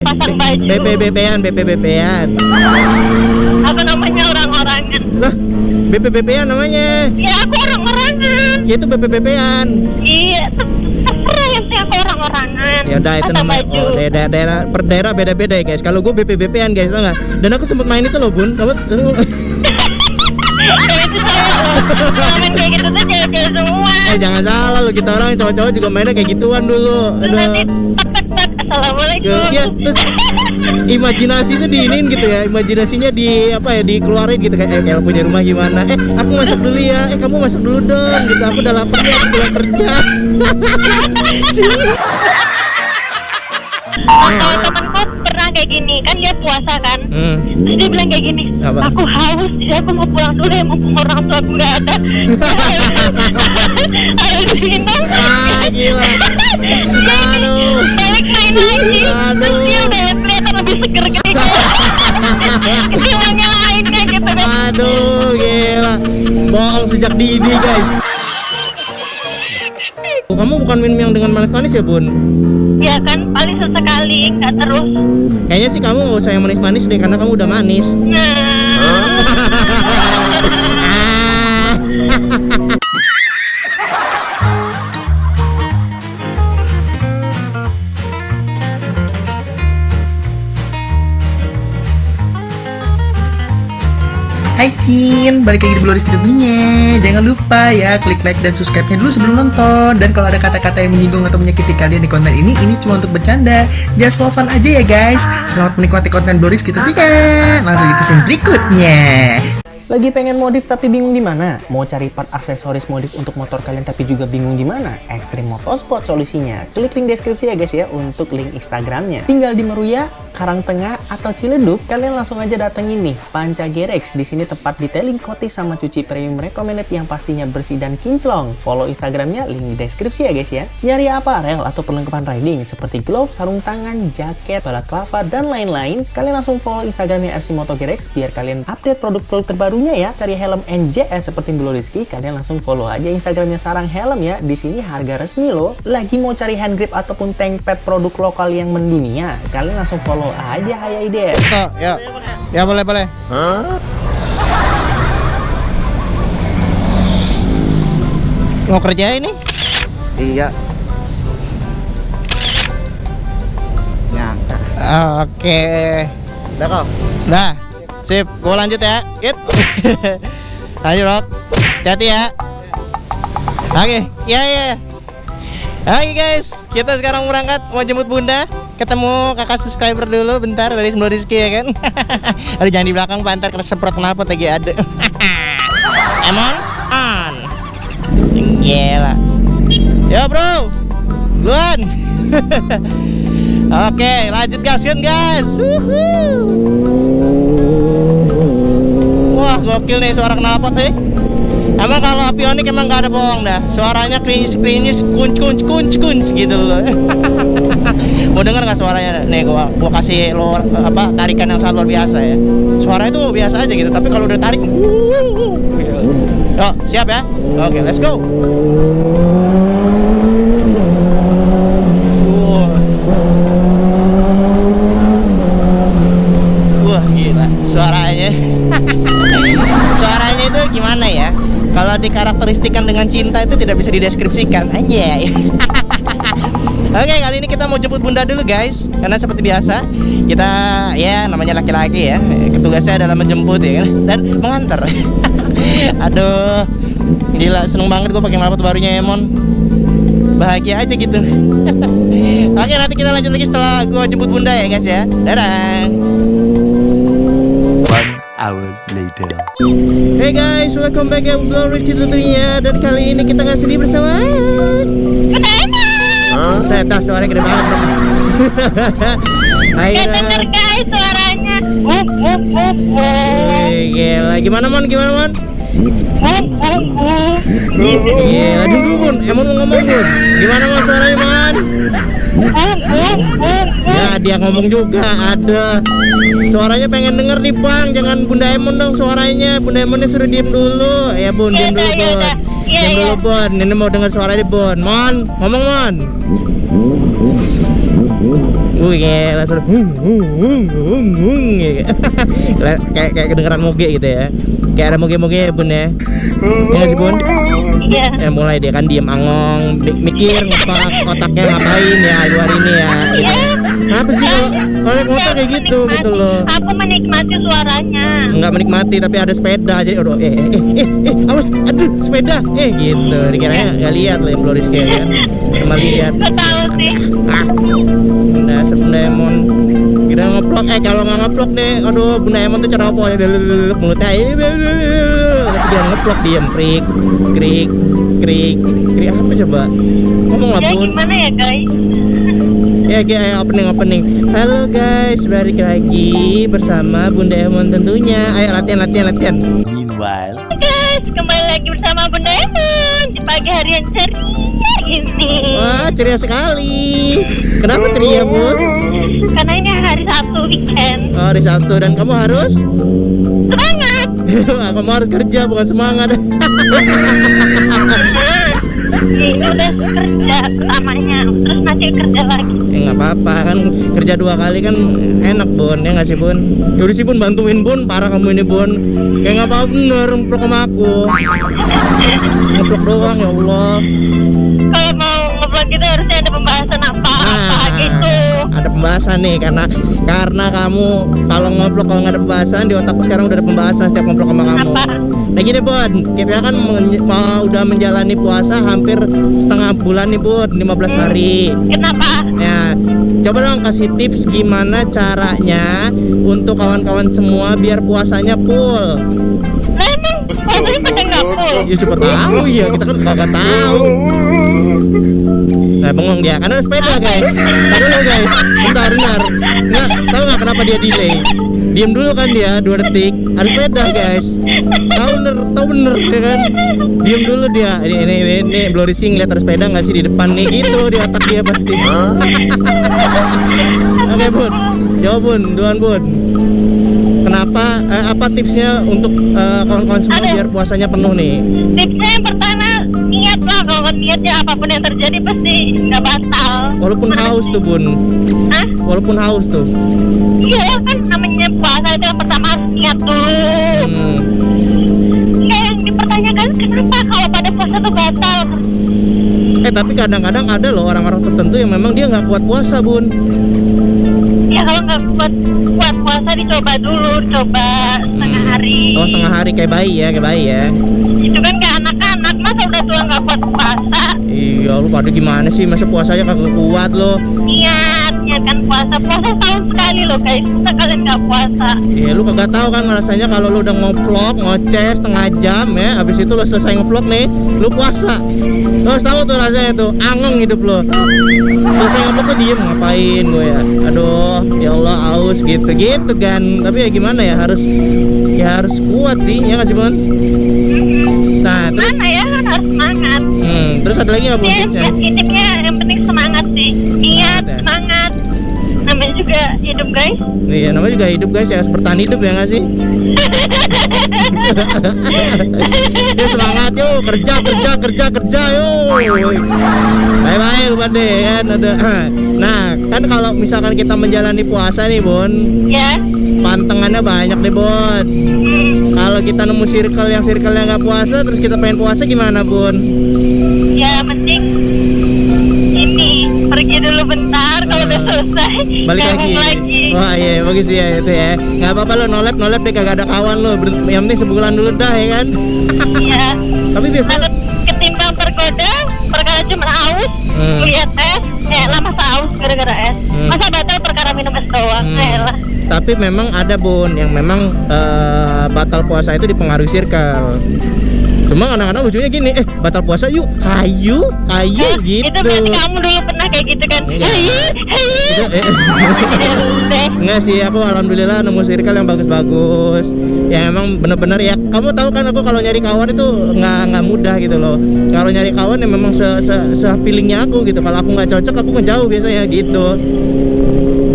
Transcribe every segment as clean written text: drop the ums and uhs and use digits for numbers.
pasang baju. BP-BP-an. Apa namanya orang-orangan? Lah, BP-BP-an namanya. Ya aku orang-orangan. Ya itu BP-BP-an. Iya, terserah yang aku orang-orangan. Ya udah itu Pasang namanya. baju. Oh, daerah per daerah beda-beda ya guys. Kalau gue BP-BP-an guys, tau nggak? Dan aku sempet main itu loh Bun. Kamu Itu saya main kayak gitu tuh cewek-cewek semua. jangan salah lo, kita orang cowok-cowok juga mainnya kayak gituan dulu. Terus nanti Aduh. tak assalamualaikum. Ya, terus imajinasi itu diinin gitu ya, imajinasinya di apa ya, dikeluarin gitu kayak kalau punya rumah gimana, aku masak dulu ya, kamu masak dulu dong gitu, aku udah lapar ya, aku pulang kerja. Kalau temanku pernah kayak gini, kan dia puasa kan, terus dia bilang kayak gini, Apa? aku haus, jadi aku mau pulang dulu ya, mumpung orang tua aku nggak ada. Ayo diminum. Gila. Aduh. Balik main lagi. Terus dia udah kelihatan lebih seger gitu. Kecilnya lain kayak gitu kan. Aduh, gila. Bohong sejak dini guys. Kamu bukan minum yang dengan manis-manis ya Bun? Ya kan, paling sesekali, nggak terus. Kayaknya sih kamu nggak usah yang manis-manis deh, karena kamu udah manis. Nah, Hai Cin, balik lagi di Bloris tentunya. Jangan lupa ya klik like dan subscribe-nya dulu sebelum nonton. Dan kalau ada kata-kata yang menyinggung atau menyakiti kalian di konten ini cuma untuk bercanda. Just for fun aja ya guys. Selamat menikmati konten Bloris kita tiga. Langsung ke scene berikutnya. Lagi pengen modif tapi bingung di mana? Mau cari part aksesoris modif untuk motor kalian tapi juga bingung di mana? Extreme Motorsport solusinya. Klik link deskripsi ya guys ya untuk link Instagramnya. Tinggal di Meruya, Karangtengah atau Ciledug, kalian langsung aja datengin nih Panca Gerex. Di sini tempat detailing coating sama cuci premium recommended yang pastinya bersih dan kinclong. Follow Instagramnya, link di deskripsi ya guys ya. Nyari aparel atau perlengkapan riding seperti glove, sarung tangan, jaket, balaclava dan lain-lain, kalian langsung follow Instagramnya RC Moto Gerex biar kalian update produk-produk terbaru ya. Cari helm NJS seperti Bulu Rizky, kalian langsung follow aja Instagramnya Sarang Helm ya. Di sini harga resmi loh. Lagi mau cari hand grip ataupun tank pad produk lokal yang mendunia, kalian langsung follow aja HIDS. Ya boleh. Mau kerja ini? Iya. Nyangka. Oke. Udah kok. Dah. Sip, gue lanjut ya. Git. Lanjut, Rob. Hati-hati ya. Oke, iya. Oke guys, kita sekarang berangkat mau jemput Bunda. Ketemu kakak subscriber dulu bentar dari Bulu Rizky ya kan. Aduh jangan di belakang pantar kena semprot knalpot lagi ada. Emon on. Gila. Yo bro. Duluan. Oke, lanjut gaskan guys. Wah gokil nih suara knalpot nih. Emang kalau Avionik emang gak ada bohong dah. Suaranya klinis kunc gitu loh. Mau denger gak suaranya? Nih gua kasih lo apa tarikan yang sangat luar biasa ya. Suaranya tuh biasa aja gitu, tapi kalau udah tarik Yuk, siap ya? Oke, let's go. Wah gila suaranya. Suaranya itu gimana ya? Kalau dikarakteristikan dengan cinta itu tidak bisa dideskripsikan aja. Oke, kali ini kita mau jemput Bunda dulu guys. Karena seperti biasa kita ya namanya laki-laki ya, tugasnya adalah menjemput ya kan, dan mengantar. Aduh, gila seneng banget gue pakai knalpot barunya Emon. Bahagia aja gitu. Oke, nanti kita lanjut lagi setelah gue jemput Bunda ya guys ya. Dadah. Hour later. Hey guys, welcome back ya Bloris tentunya. Dan kali ini kita nggak sedih bersama. Saya tahu suaranya gede banget. Ayo. Gak denger guys suaranya. Gila, gimana Mon? Gila, dulu Bun. Emang mau ngomong Bun? Gimana Mon suaranya Mon? Ya dia ngomong juga ada. Suaranya pengen denger nih Bang. Jangan Bunda Emon dong suaranya. Bunda Emonnya suruh diem dulu. Ya Bun, diem dulu Bun. Diem dulu Bun. Ini mau denger suaranya Bun. Mon, ngomong Mon. kayak langsung kayak kedengeran moge gitu ya. Kayak ada moge-moge ya bun ya. Ya nggak sih bun? Iya. Ya mulai dia kan diem angong, mikir otaknya ngapain ya luar ini ya. Gitu. Apa sih kalau naik motor kayak gitu gitu loh? Aku menikmati suaranya. Nggak menikmati tapi ada sepeda jadi aduh awas aduh sepeda gitu. Dikiranya nggak lihat lah yang Blue Rizky kan. Cuma lihat. Gak tahu sih. Bunda Emon kira ngeplok kalau nggak ngeplok deh aduh Bunda Emon tuh cara apa ya mulutnya tapi dia ngeplok diem krik apa coba ngomong lah Ya bun gimana ya guys? ya kayak opening halo guys balik lagi bersama Bunda Emon tentunya ayo latihan Meanwhile, Guys, kembali lagi bersama Bunda Emon di pagi hari yang ceria ini. wah ceria sekali kenapa ceria bun Karena ini hari Sabtu weekend. oh hari Sabtu dan kamu harus Semangat. kamu harus kerja bukan semangat Ini udah kerja lamanya, terus nanti kerja lagi. nggak apa-apa kan kerja 2 kali kan enak bun ya nggak sih bun yaudah sih bun bantuin bun parah kamu ini bun kayak nggak apa bener ngeplok sama aku ngeplok doang ya Allah Kalau mau ngeblog itu harusnya ada pembahasan apa gitu. ada pembahasan nih karena kamu kalau ngeplok kalau nggak ada pembahasan di otakku sekarang udah ada pembahasan setiap ngeplok sama kamu Apa? nah gini bun kita kan udah menjalani puasa hampir setengah bulan nih bun 15 hari Kenapa? ya coba dong kasih tips gimana caranya untuk kawan-kawan semua biar puasanya full. Nah emang puasanya pada nggak full. Ya coba tahu ya kita kan kagak tahu. Nah bengong dia karena ada sepeda guys. Tahu dulu guys. Bentar. Nggak tahu nggak kenapa dia delay. Diam dulu kan dia 2 detik. Ada sepeda guys. Tahu bener ya kan. Diam dulu dia. Ini Blue Rizky ngeliat ada sepeda nggak sih di depan nih gitu di otak dia pasti. Oke bun, jawab bun, duluan bun. Kenapa? Apa tipsnya untuk kawan-kawan semua Ada. biar puasanya penuh nih? Tipsnya yang pertama, niat lah. Kalau niatnya apapun yang terjadi pasti nggak batal. Walaupun haus tuh bun, Hah? walaupun haus tuh. Iya kan namanya puasa itu yang pertama harus niat dulu. Kayak yang dipertanyakan kenapa kalau pada puasa tuh batal? Tapi kadang-kadang ada loh orang-orang tertentu yang memang dia nggak kuat puasa bun. Ya kalau nggak kuat puasa dicoba dulu, coba setengah hari. Oh setengah hari kayak bayi ya. Itu kan kayak anak-anak, masa udah tua nggak kuat puasa? Iya lu pada gimana sih masa puasanya kagak kuat lo? Niat kan puasa setahun sekali loh guys, masa kalian nggak puasa? Iya lu kagak tahu kan rasanya kalau lu udah ngevlog ngoceh setengah jam ya, habis itu lu selesai ngevlog nih, lu puasa. Lu harus tahu tuh rasanya tuh, angeng hidup lu. Selesai ngevlog tuh diem ngapain gue ya? Aduh, ya Allah aus gitu kan. Tapi ya gimana ya harus kuat sih, ya nggak sih Bun? Nah terus Mana ya kan harus semangat. terus ada lagi nggak Bun? Ya, tipsnya? tipsnya yang penting semangat sih, niat, Ya. semangat. Namanya juga hidup guys. Iya namanya juga hidup guys ya, harus bertahan hidup ya nggak sih? Ya semangat yuk, kerja yuk. Bye lu pada kan ada. Nah kan kalau misalkan kita menjalani puasa nih Bon, Ya. pantangannya banyak nih Bon. Kalau kita nemu circle yang nggak puasa, terus kita pengen puasa gimana Bon? Ya penting ini pergi dulu bentar, kalau udah selesai Balik gabung lagi. Wah iya bagus ya itu ya. Nggak apa-apa lo nolep deh kagak ada kawan lo. Yang penting sebulan dulu dah ya kan. Iya. Tapi biasa Takut ketimbang tergoda perkara cuma aus, lihat es, lah masa aus gara-gara es. Masa batal perkara minum es doang, lah. Tapi memang ada Bun yang memang batal puasa itu dipengaruhi circle. Cuma kadang-kadang lucunya gini, batal puasa yuk, ayo gitu. Itu berarti kamu dulu pernah kayak gitu kan? Enggak. Ayo. Enggak sih, aku alhamdulillah nemu circle yang bagus-bagus. Ya emang bener-bener ya, kamu tahu kan aku kalau nyari kawan itu nggak mudah gitu loh. Kalau nyari kawan ya memang se-feelingnya aku gitu. Kalau aku nggak cocok, aku ngejauh biasanya gitu.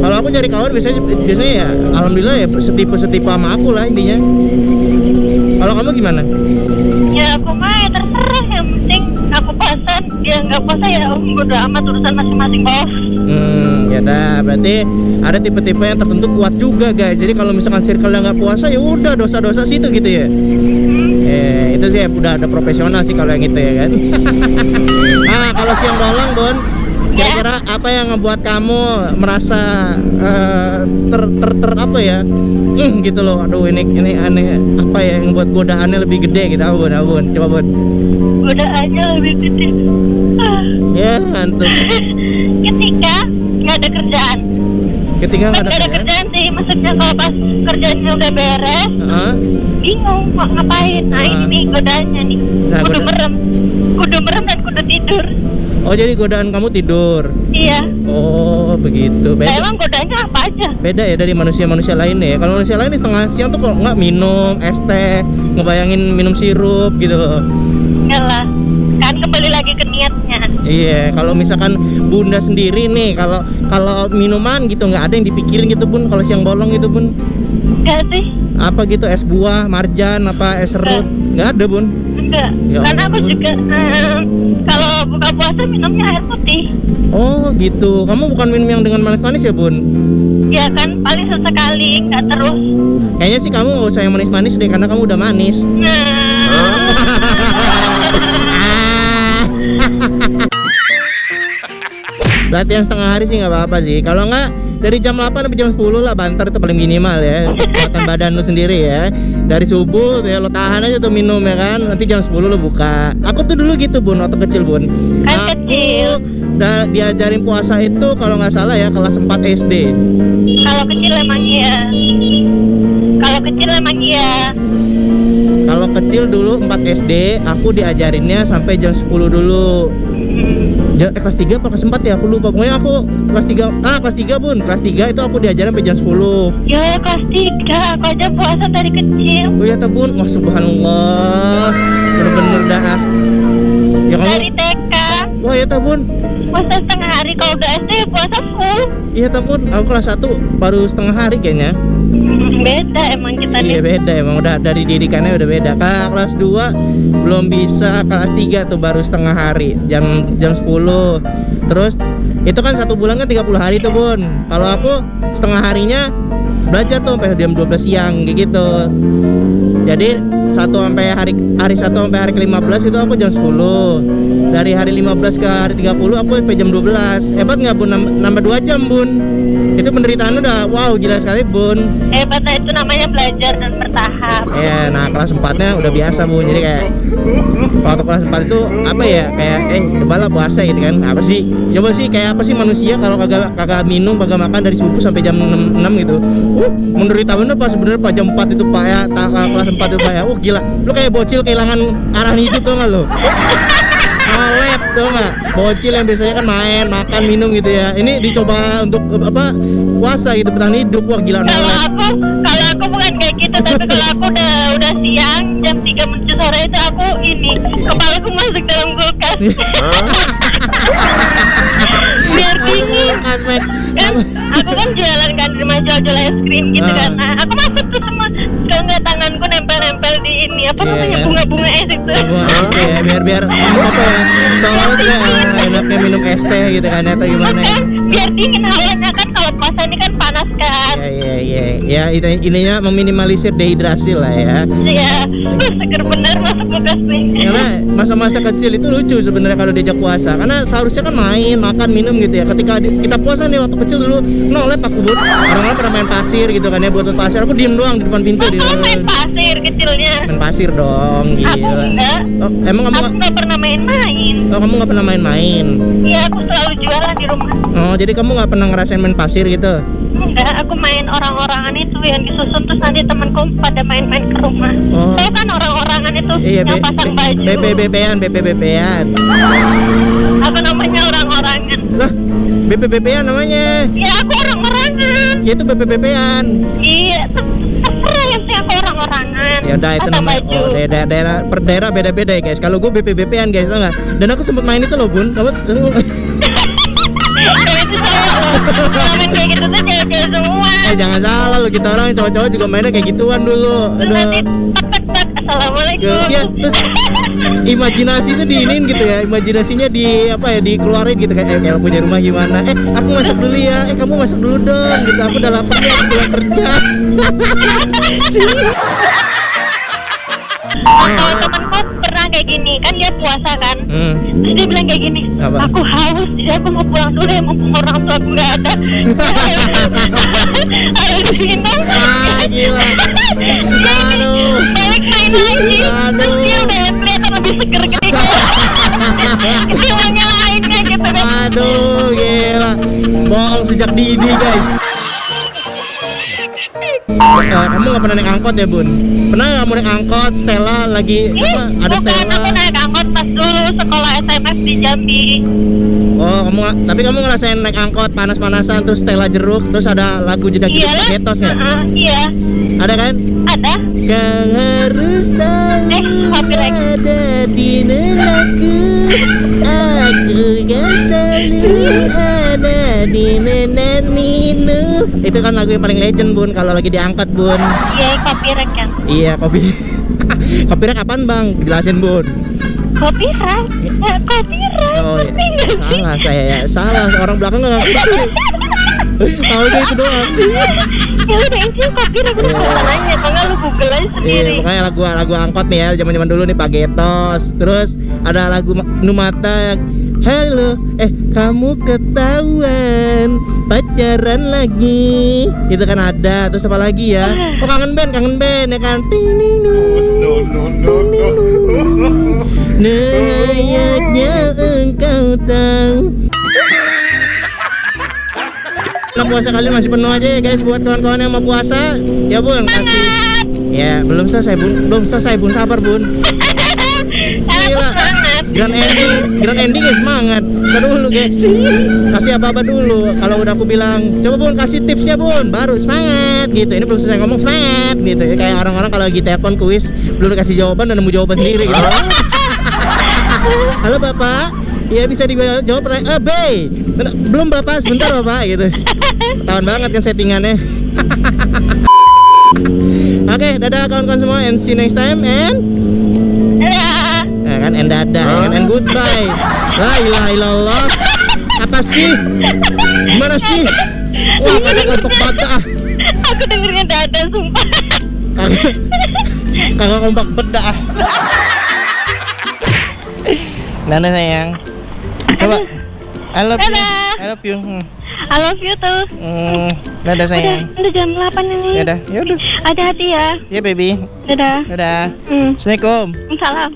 Kalau aku nyari kawan biasanya ya alhamdulillah ya setipe sama aku lah intinya. Kalau kamu gimana? Ya aku mah ya terserah, yang penting aku puasa, dia nggak puasa ya bodo amat, urusan masing-masing bos. Ya dah, berarti ada tipe-tipe yang tertentu kuat juga guys. Jadi kalau misalkan circle-nya nggak puasa ya udah dosa-dosa situ gitu ya. Itu sih udah ada profesional sih kalau yang itu ya kan. Nah, kalau siang bolong Bun, kira-kira apa yang ngebuat kamu merasa apa ya? Gitu loh. Aduh ini aneh, apa ya yang buat godaannya lebih gede gitu, Bun? Coba Bun. Godaannya lebih gede. Ya, antum. Ketika nggak ada kerjaan. Ketika nggak ada Nggak ada kerjaan sih, maksudnya kalau pas kerjaannya udah beres, bingung mau ngapain. Nah ini nih godaannya nih. Nah, Kudu merem dan kudu tidur. Oh jadi godaan kamu tidur? Iya. Oh begitu. Nah, Beda, emang godaannya apa aja? beda ya dari manusia-manusia lainnya ya. Kalau manusia lain di setengah siang tuh kalau nggak minum es teh, ngebayangin minum sirup gitu loh. Enggak lah. Kan kembali lagi ke niatnya. Iya, kalau misalkan Bunda sendiri nih, kalau minuman gitu nggak ada yang dipikirin gitu Bun, kalau siang bolong gitu Bun? Enggak sih. Apa gitu es buah, marjan, apa es serut? Nggak ada Bun? Enggak. Ya Karena aku ampun. juga kalau buka puasa minumnya air putih. Oh gitu, kamu bukan minum yang dengan manis-manis ya Bun? Ya kan paling sesekali, nggak terus. Kayaknya sih kamu nggak usah yang manis-manis deh, karena kamu udah manis. Latihan setengah hari sih nggak apa-apa sih. Kalau nggak dari jam 8 sampai jam 10 lah, banter itu paling minimal ya. Kuatan badan lu sendiri ya. Dari subuh ya lo tahan aja tuh minum ya kan. Nanti jam 10 lo buka. Aku tuh dulu gitu Bun, waktu kecil Bun. Kan kecil. Diajarin puasa itu kalau nggak salah ya kelas 4 SD. Kalau kecil emang iya. Kalau kecil emang iya. Kalau kecil dulu 4 SD, aku diajarinnya sampai jam 10 dulu. Kelas 3 apa kelas 4 ya? Aku lupa. Pokoknya aku kelas 3 Bun. Kelas 3 itu aku diajarin sampai jam 10. Ya kelas 3, aku aja puasa dari kecil. Oh ya Bun. Wah subhanallah. Bener-bener dah. Ya kamu. Dari TK. Wah ya Bun. Puasa setengah hari, kalau udah SD puasa full. Iya Bun. Aku kelas 1 baru setengah hari kayaknya. Beda emang kita Iya nih. beda emang, udah dari didikannya udah beda. Kelas 2 belum bisa, kelas 3 tuh baru setengah hari, jam 10. Terus itu kan 1 bulan kan 30 hari tuh Bun. Kalau aku setengah harinya belajar tuh sampai jam 12 siang kayak gitu. Jadi 1 sampai hari 1 sampai hari ke-15 itu aku jam 10. Dari hari 15 ke hari 30 aku sampai jam 12. Hebat nggak Bun? Nambah 2 jam Bun. Itu penderitaan udah wow gila sekali Bun. Hebat, itu namanya belajar dan bertahap. Ya, nah kelas 4-nya udah biasa Bun. Jadi kayak waktu kelas 4 itu apa ya, kayak cobalah puasa gitu kan. Apa sih? Coba sih kayak apa sih manusia kalau kagak minum, kagak makan dari subuh sampai jam 6 gitu. Menderita bener pas sebenarnya Pak jam 4 itu Pak ya, kelas 4 itu Pak ya. Gila. Lu kayak bocil kehilangan arah hidup tuh enggak lu? Ngelep tuh nggak, bocil yang biasanya kan main, makan, minum gitu ya. Ini dicoba untuk apa puasa gitu, bertahan hidup. Wah gila Kalau ngelep. aku bukan kayak gitu, tapi kalau aku udah siang jam 3 menuju sore itu aku kepalaku masuk dalam kulkas. Biar dingin. Kan aku kan jualan kan di rumah jual es krim gitu kan. Nah, aku masuk tuh semua. Kalau nggak tanganku nempel-nempel di ini apa namanya bunga-bunga es itu. Ya, biar apa ya? Soalnya tuh kayak enaknya minum es teh gitu kan atau gimana ya? Biar dingin hawanya kan, kalau puasa ini kan panas kan. Ya itu ininya meminimalisir dehidrasi lah ya. Iya, seger bener masuk kulkas nih. Karena masa-masa kecil itu lucu sebenarnya kalau diajak puasa, karena seharusnya kan main, makan, minum gitu ya. Ketika kita puasa nih waktu kecil dulu, nolep aku Bun. Orang-orang pernah main pasir gitu kan ya, buat pasir. Aku diem doang di depan pintu di Main pasir kecilnya. main pasir dong, Aku gila. enggak. Oh, emang kamu Aku nggak pernah main-main. kamu nggak pernah main-main? Iya, aku selalu jualan di rumah. Oh, jadi kamu nggak pernah ngerasain main pasir gitu? Enggak, aku main orang-orangan itu yang disusun, terus nanti temanku pada main-main ke rumah. Oh. Tahu kan orang-orangan itu Iya, yang pasang baju. BPBP-an. Apa namanya orang-orangan? Lah, BPBP-an namanya. Ya aku orang-orangan. Ya itu BPBP-an. Iya, terserah ya sih aku orang-orangan. Ya udah itu Pasang namanya. baju. Oh, daerah per daerah beda-beda ya guys. Kalau gue BPBP-an guys, tau nggak? Dan aku sempet main itu loh Bun. Kamu Kayak itu saya loh. Main kayak gitu tuh cewek-cewek semua. jangan salah lu, kita orang cowok-cowok juga mainnya kayak gituan dulu. Terus nanti Aduh. tak. Assalamualaikum. Ya, terus imajinasinya diinin gitu ya, imajinasinya di apa ya, dikeluarin gitu kan. Kalau punya rumah gimana? Aku masak dulu ya. Kamu masak dulu dong. Gitu, aku udah lapar nih, aku pulang kerja. Kalau temanku pernah kayak gini, kan dia puasa kan. Terus dia bilang kayak gini, Apa? aku haus, jadi aku mau pulang dulu ya, mumpung orang tua aku nggak ada. Harus minum. Gila. Aduh. Balik main lagi. Terus dia udah kelihatan lebih seger gitu. Dia nyalainnya gitu deh. Aduh, gila. Bohong sejak dini, guys. Kamu gak pernah naik angkot ya, Bun? Pernah gak kamu naik angkot? Stella lagi apa? Ada Bukan, Stella. aku naik angkot pas dulu sekolah SMS di Jambi. Oh, tapi kamu ngerasain naik angkot panas-panasan terus Stella jeruk, terus ada lagu jedak-jeduk Iya lah. Pagetos nggak? Iya, Ada kan? ada. Kau harus tahu kopi lagi. ada di nenekku. Aku kan selalu ada di nenek Ninu. Itu kan lagu yang paling legend, Bun, kalau lagi diangkat, Bun. Iya, copyright kan. Iya, kopi. Copyright apaan, Bang? Jelasin, Bun. Copyright? Ya, copyright. Oh iya, Ngerti nggak sih? salah saya ya, salah orang belakang nggak ngerti. Tahu dia itu doang. Ya udah intinya copyright, gue nggak usah nanya, makanya lu Google aja Iya, sendiri. makanya lagu angkot nih ya, zaman dulu nih Pagetos. Terus ada lagu Numata yang halo, kamu ketahuan pacaran lagi. Itu kan ada. Terus apa lagi ya? Oh, kangen band ya kan. Ting ning Nayaknya engkau tahu. Nah, puasa kalian masih penuh aja ya guys, buat kawan-kawan yang mau puasa. Ya Bun, kasih. Ya, belum selesai Bun, sabar Bun. Gila. Banget. Grand ending ya, semangat. Ntar dulu guys. Kasih apa-apa dulu. Kalau udah aku bilang, coba Bun kasih tipsnya Bun, baru semangat gitu. Ini belum selesai ngomong semangat gitu. Kayak orang-orang kalau lagi telepon kuis, belum dikasih jawaban dan nemu jawaban sendiri gitu. Halo Bapak, ya bisa dijawab pertanyaan B. Belum Bapak, sebentar Bapak gitu. Ketahuan banget kan settingannya. Oke, dadah kawan-kawan semua, and see you next time, and Ya. kan, and dadah, and goodbye. La ilaha illallah. Apa sih? Gimana sih? Wah, pada kompak banget ah. Aku dengernya dada sumpah. Kagak kompak beda ah. Nana sayang. Coba. I love you. Dadah. I love you. I love you tuh. Dadah sayang. Udah jam 8 ini. Dadah. Yaudah. Ada hati ya. Ya baby. Dadah. Dadah. Assalamualaikum. Salam.